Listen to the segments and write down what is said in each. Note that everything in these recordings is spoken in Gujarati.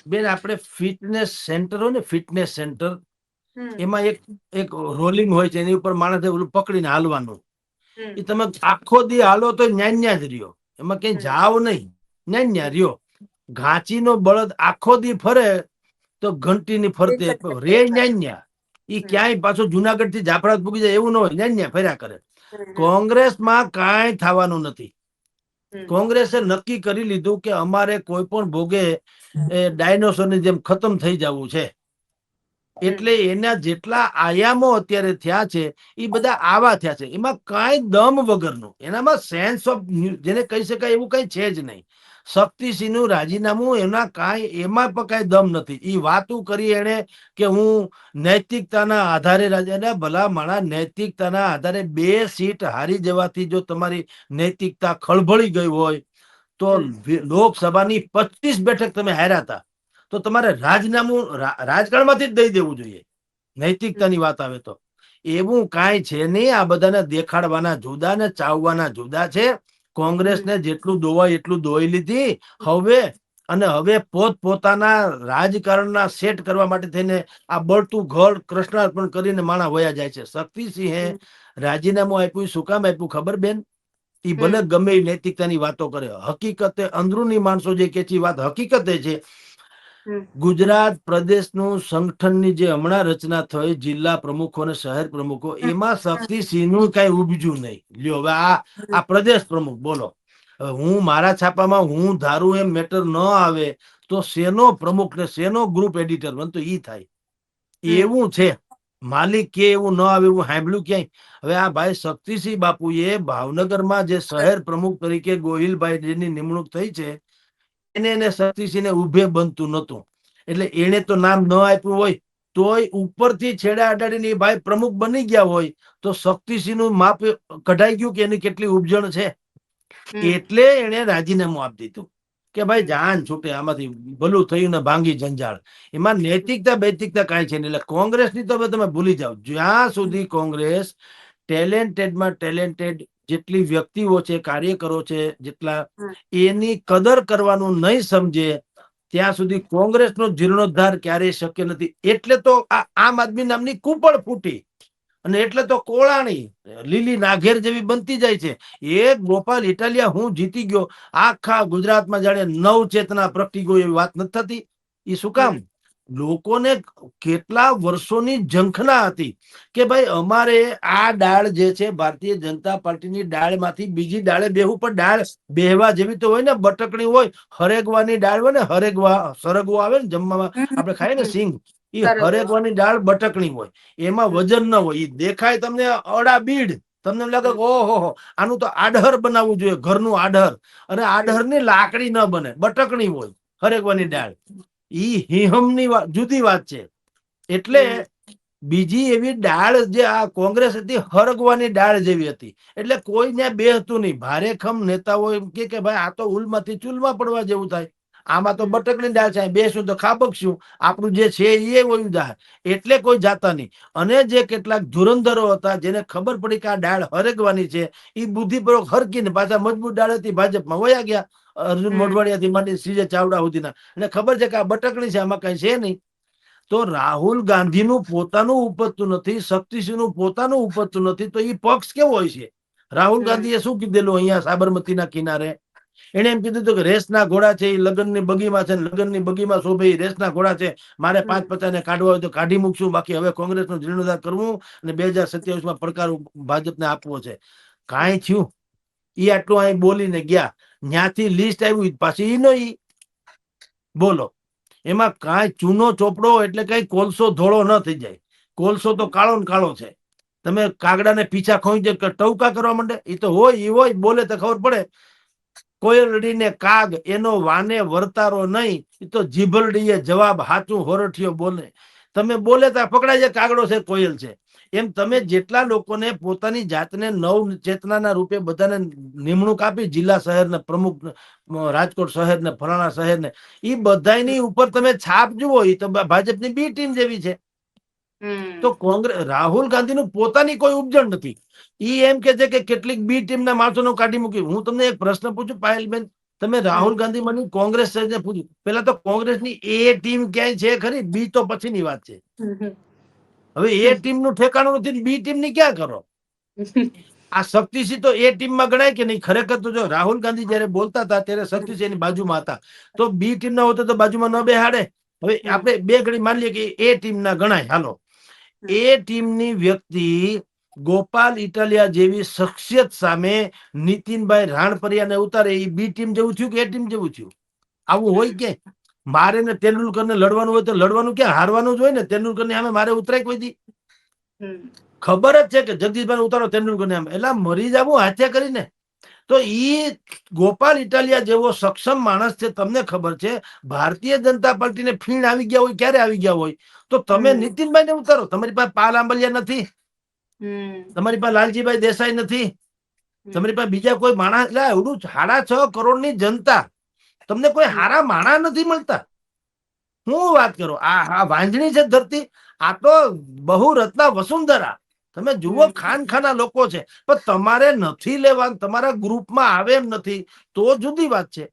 બેન આપણે ફિટનેસ સેન્ટર હોય ને, ફિટનેસ સેન્ટર, એમાં એક રોલિંગ હોય છે, એની ઉપર માણસે ઓલું પકડીને હાલવાનું. એ તમે આખો દી હાલો તો ન્યા જ રહ્યો, એમાં કઈ જાવ નહીં, ન્યા રહ્યો. ઘાંચીનો બળદ આખો દી ફરે તો ઘંટીની ફરતે રે ન્યા. ઈ ક્યાંય પાછો જુનાગઢ થી જાફરાબાદ પૂગી જાય એવું ન હોય, ન્યા ફર્યા કરે. કોંગ્રેસમાં કાંઈ થવાનું નથી. કોંગ્રેસે નક્કી કરી લીધું કે અમારે કોઈ પણ ભોગે ડાયનોસોરની જેમ ખતમ થઈ જવું છે. એટલે એના જેટલા આયામો અત્યારે થયા છે એ બધા આવા થયા છે. એમાં કાંઈ દમ વગરનું, એનામાં સેન્સ ઓફ જેને કહી શકાય એવું કઈ છે જ નહીં. શક્તિસિંહ નું રાજીનામું એમાં પણ કાંઈ દમ નથી. એ વાતું કરી એને કે હું નૈતિકતાના આધારે રાજા, ભલા માણા નૈતિકતાના આધારે 2 સીટ હારી જવાથી જો તમારી નૈતિકતા ખળભળી ગઈ હોય તો લોકસભાની 25 બેઠક તમે હાર્યા હતા તો તમારે રાજીનામું રાજકારણમાંથી જ દઈ દેવું જોઈએ. નૈતિકતાની વાત આવે તો એવું કાંઈ છે નહીં. આ બધાને દેખાડવાના જુદા ને ચાવવાના જુદા છે. કોંગ્રેસને જેટલું દોવાય એટલું દોઈ લીધી હવે પોતપોતાના રાજકારણના સેટ કરવા માટે થઈને આ બળતું ઘર કૃષ્ણાર્પણ કરીને માણા વયા જાય છે. શક્તિસિંહે રાજીનામું આપ્યું, શું કામ આપ્યું ખબર બેન? એ ભલે ગમે એ નૈતિકતાની વાતો કરે, હકીકતે અંદરૂની માણસો જે કે છે વાત હકીકતે છે. ગુજરાત પ્રદેશનું સંગઠનની જે હમણાં રચના થઈ, જિલ્લા પ્રમુખો અને શહેર પ્રમુખો, એમાં શક્તિસિંહનું કઈ ઉબજ્યું નહીં. લ્યો હવે આ પ્રદેશ પ્રમુખ બોલો. હું મારા છાપામાં હું ધારું એમ મેટર ન આવે તો શેનો પ્રમુખ ને શેનો ગ્રુપ એડિટર બનતો ઈ થાય એવું છે. માલિક કે એવું ન આવે એવું સાંભળ્યું ક્યાંય? હવે આ ભાઈ શક્તિસિંહ બાપુએ ભાવનગરમાં જે શહેર પ્રમુખ તરીકે ગોહિલભાઈ જેની નિમણૂક થઈ છે એને શક્તિસિંહને ઉભે બનતું નહોતું. એટલે એને તો નામ ન આપ્યું હોય તોય ઉપરથી છેડા અડાડીને એ ભાઈ પ્રમુખ બની ગયા હોય તો શક્તિસિંહ નું માપ કઢાઈ ગયું કે એની કેટલી ઉપજણ છે. એટલે એને રાજીનામું આપી દીધું કે ભાઈ જાન છૂટે, આમાંથી ભલું થયું ને ભાંગી જંજાળ. એમાં નૈતિકતા બૈતિકતા કાંઈ છે નહીં. એટલે કોંગ્રેસની તો તમે ભૂલી જાઓ. જ્યાં સુધી કોંગ્રેસ ટેલેન્ટેડમાં ટેલેન્ટેડ જેટલી વ્યક્તિઓ છે, કાર્યકરો છે, જેટલા એની કદર કરવાનું નહીં સમજે ત્યાં સુધી કોંગ્રેસનો જીર્ણોદ્ધાર ક્યારેય શક્ય નથી. એટલે તો આ આમ આદમી નામની કુપળ ફૂટી અને એટલે તો કોળાણી લીલી નાઘેર જેવી બનતી જાય છે. એક ગોપાલ ઇટાલિયા હું જીતી ગયો, આખા ગુજરાતમાં જાણે નવ ચેતના પ્રગટી ગયો એવી વાત નથી થતી. એ શું કામ? લોકોને કેટલા વર્ષોની ઝંખના હતી કે ભાઈ અમારે આ ડાળ જે છે ભારતીય જનતા પાર્ટીની ડાળમાંથી બીજી ડાળે બેહવું, પણ ડાળ બેહવા જેવી તો હોય ને, બટકણી હોય, હરેગવાની ડાળ હોય ને, સરગવો આવે ને જમવામાં આપણે ખાઈએ ને સિંગ, એ હરેગવાની ડાળ બટકણી હોય, એમાં વજન ન હોય, એ દેખાય તમને અડા બીડ, તમને એમ લાગે ઓહો આનું તો આડહર બનાવવું જોઈએ, ઘરનું આડહર. અને આડહરની લાકડી ન બને, બટકણી હોય હરેગવાની ડાળ. ઈ હિહમની જુદી વાત છે. એટલે બીજી એવી ડાળ જે આ કોંગ્રેસ હતી હરગવાની ડાળ જેવી હતી. એટલે કોઈને બે હતું નહીં. ભારેખમ નેતાઓ એમ કે ભાઈ આ તો ઉલમાંથી ચૂલમાં પડવા જેવું થાય, આમાં તો બટકની ડાળ છે, બેસું તો ખાબકશું, આપણું જે છે એ વયું જાય. એટલે કોઈ જાતા નહીં. અને જે કેટલાક ધુરંધરો હતા જેને ખબર પડી કે આ ડાળ હરગવાની છે, એ બુદ્ધિપૂર્વક હરકીને પાછા મજબૂત ડાળ હતી ભાજપમાં વયા ગયા. અર્જુન મોઢવાડિયાથી માંડી સીજે ચાવડા સુધીના. એટલે ખબર છે કે આ બટકણી છે, આમાં કઈ છે નહીં. તો રાહુલ ગાંધીનું પોતાનું ઉપજતું નથી, શક્તિસિંહનું પોતાનું ઉપજતું નથી, તો એ પક્ષ કેવો હોય છે? રાહુલ ગાંધીએ શું કીધેલું અહીંયા સાબરમતીના કિનારે? એને એમ કીધું કે રેસના ઘોડા છે એ લગ્નની બગીમાં છે, લગ્નની બગીમાં શોભે એ રેસના ઘોડા છે, મારે 5-50 ને કાઢવા હોય તો કાઢી મૂકશું, બાકી હવે કોંગ્રેસનો જીર્ણોદ્ધાર કરવું અને 2027માં પડકાર ભાજપને આપવો છે. કાંઈ થયું? એ આટલું અહીં બોલીને ગયા, ત્યાંથી લિસ્ટ આવ્યું પાછી ઈ નો ઈ બોલો. એમાં કાંઈ ચૂનો ચોપડો એટલે કઈ કોલસો ધોળો ન થઈ જાય. કોલસો તો કાળો ને કાળો છે. તમે કાગડાને પીછા ખોઈ ટવકા કરવા માંડે, એ તો હોય એ હોય, બોલે તો ખબર પડે. કોયલડીને કાગ એનો વાને વર્તારો નહીં, એ તો જીભલડીએ જવાબ હાચું હોરઠિયો બોલે. તમે બોલે તો પકડાય જાય કાગડો છે કોયલ છે. એમ તમે જેટલા લોકોને પોતાની જાતને નવ ચેતનાના રૂપે બધાને નિમણૂક આપી, જિલ્લા શહેરને પ્રમુખ, રાજકોટ શહેરને, ફલાણા શહેરને, એ બધાની ઉપર તમે છાપ જુઓ, એ તો ભાજપની બી ટીમ જેવી છે. તો કોંગ્રેસ, રાહુલ ગાંધીનું પોતાની કોઈ ઉપજણ નથી. ઈ એમ કે છે કે કેટલીક બી ટીમના માણસોને કાઢી મૂકી. હું તમને એક પ્રશ્ન પૂછું પાયલબેન, તમે રાહુલ ગાંધી મને કોંગ્રેસ ને પૂછ્યું, પેલા તો કોંગ્રેસની એ ટીમ ક્યાંય છે ખરી? બી તો પછીની વાત છે. હવે એ ટીમ નું ઠેકાણું નથી, બી ટીમ ની ક્યાં કરો? આ શક્તિસિંહ તો એ ટીમમાં ગણાય કે નહીં? ખરેખર તો જો રાહુલ ગાંધી જયારે બોલતા હતા ત્યારે શક્તિસિંહ એની બાજુમાં હતા, તો બી ટીમ ના હોતો તો બાજુમાં ન બેહાડે. હવે આપણે બે ઘડી માની લઈએ કે એ ટીમ ના ગણાય. હાલો, એ ટીમની વ્યક્તિ ગોપાલ ઇટાલિયા જેવી શખ્સિયત સામે નીતિનભાઈ રાણપરિયાને ઉતારે, એ બી ટીમ જેવું થયું કે એ ટીમ જેવું થયું? આવું હોય કે? મારે ને તેંડુલકર ને લડવાનું હોય તો લડવાનું ક્યાં, હારવાનું જ હોય ને. તેંડુલકર ની સામે મારે ઉતરાય કોઈ દી? ખબર જ છે કે જગદીશભાઈ ઉતારો તેંડુલકર ને, એટલે મરી જવું હાથે કરીને. તો ઈ ગોપાલ ઇટાલિયા જેવો સક્ષમ માણસ છે, તમને ખબર છે ભારતીય જનતા પાર્ટીને ફીણ આવી ગયા હોય, ક્યારે આવી ગયા હોય? તો તમે નીતિનભાઈ ને ઉતારો. તમારી પાસે પાલ આંબલિયા નથી, તમારી પાસે લાલજીભાઈ દેસાઈ નથી, તમારી પાસે બીજા કોઈ માણસ. એવડું 6.5 કરોડ ની જનતા, તમને કોઈ હારા માણા નથી મળતા. હું વાત કરો, આ વાંજણી છે ધરતી. આ તો બહુ રત્ના વસુંધરા. તમે જુઓ, ખાનખાના લોકો છે, પણ તમારે નથી લેવા, તમારા ગ્રુપમાં આવે એમ નથી, તો જુદી વાત છે.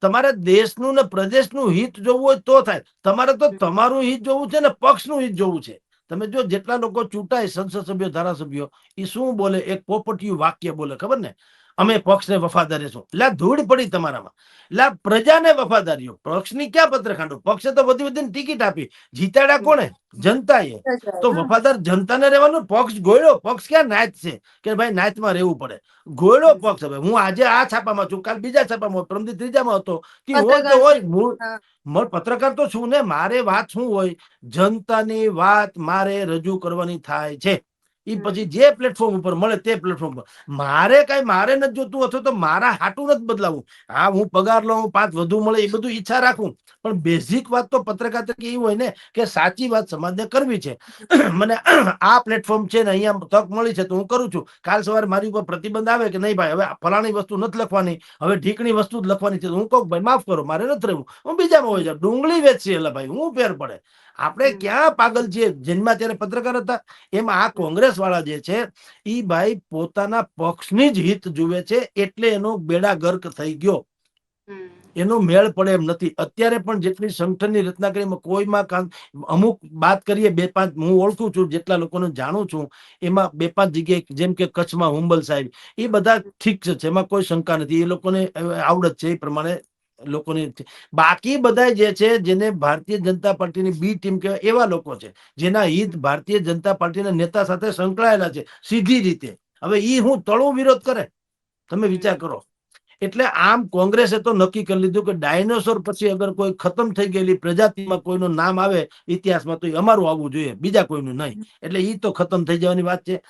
તમારે દેશનું ને પ્રદેશનું હિત જોવું હોય તો થાય. તમારે તો તમારું હિત જોવું છે ને પક્ષનું હિત જોવું છે. તમે જો જેટલા લોકો ચૂંટાય, સંસદ સભ્યો, ધારાસભ્યો, એ શું બોલે? એક પોપટિયું વાક્ય બોલે, ખબર ને? અમે પક્ષને વફાદાર રહેશું. એટલે ધૂળ પડી તમારામાં. એટલે પ્રજાને વફાદારીઓ, પક્ષની ક્યાં પત્રખાંડો? પક્ષે તો બધી બધી ટિકિટ આપી, જીતાડ્યા કોણે? જનતાએ. તો વફાદાર જનતાને રહેવાનું. પક્ષ ગોળ્યો, પક્ષ ક્યાં નાચ છે કે ભાઈ નાચમાં રહેવું પડે? ગોળ્યો પક્ષ. હવે હું આજે આ છાપામાં છું, કાલ બીજા છાપામાં, પ્રમદી ત્રીજામાં હતો, કે હોય તો હોય. મૂળ પત્રકાર તો છું ને. મારે વાત શું હોય? જનતાની વાત મારે રજૂ કરવાની થાય છે. એ પછી જે પ્લેટફોર્મ ઉપર મળે તે પ્લેટફોર્મ પર. મારે કઈ મારે નથી જોતું, અથવા તો મારા હાટું નથી બદલાવું. હા, હું પગાર લઉં, 5 વધુ મળે, એ બધું ઈચ્છા રાખું, પણ બેઝિક વાત તો પત્રકાર તરીકે એ હોય ને કે સાચી વાત સમાજને કરવી છે. મને આ પ્લેટફોર્મ છે ને અહીંયા તક મળી છે તો હું કરું છું. કાલ સવારે મારી ઉપર પ્રતિબંધ આવે કે નહીં ભાઈ, હવે ફલાણી વસ્તુ નથી લખવાની, હવે ઢીકણી વસ્તુ જ લખવાની છે, હું કહું ભાઈ માફ કરો, મારે નથી રહેવું, હું બીજામાં હોય જાઉં. ડુંગળી વેચશે એટલે ભાઈ હું ફેર પડે? આપણે ક્યાં પાગલ છીએ? જન્મા ત્યારે પત્રકાર હતા. એમાં આ કોંગ્રેસ વાળા જે છે, ઈ ભાઈ પોતાના પક્ષની જ હિત જુએ છે, એટલે એનો બેડા ગર્ક થઈ ગયો. એનો મેળ પડે એમ નથી. અત્યારે પણ જેટલી સંગઠનની રચના કરી, કોઈમાં અમુક વાત કરીએ, 2-5 હું ઓળખું છું, જેટલા લોકોને જાણું છું, એમાં 2-5 જગ્યાએ, જેમ કે કચ્છમાં હુંબલ સાહેબ, એ બધા ઠીક છે, એમાં કોઈ શંકા નથી. એ લોકોને આવડત છે, એ પ્રમાણે લોકોની. બાકી બધા જે છે, જેને ભારતીય જનતા પાર્ટીની બી ટીમ કહેવાય, એવા લોકો છે જેના હિત ભારતીય જનતા પાર્ટીના નેતા સાથે સંકળાયેલા છે સીધી રીતે. હવે ઈ હું તળું વિરોધ કરે? તમે વિચાર કરો. એટલે આમ કોંગ્રેસે તો નક્કી કરી લીધું કે ડાયનોસોર પછી અગર કોઈ ખતમ થઈ ગયેલી પ્રજાતિમાં કોઈનું નામ આવે ઇતિહાસમાં, તો અમારું આવવું જોઈએ, બીજા કોઈનું નહીં. એટલે ઈ તો ખતમ થઈ જવાની વાત છે.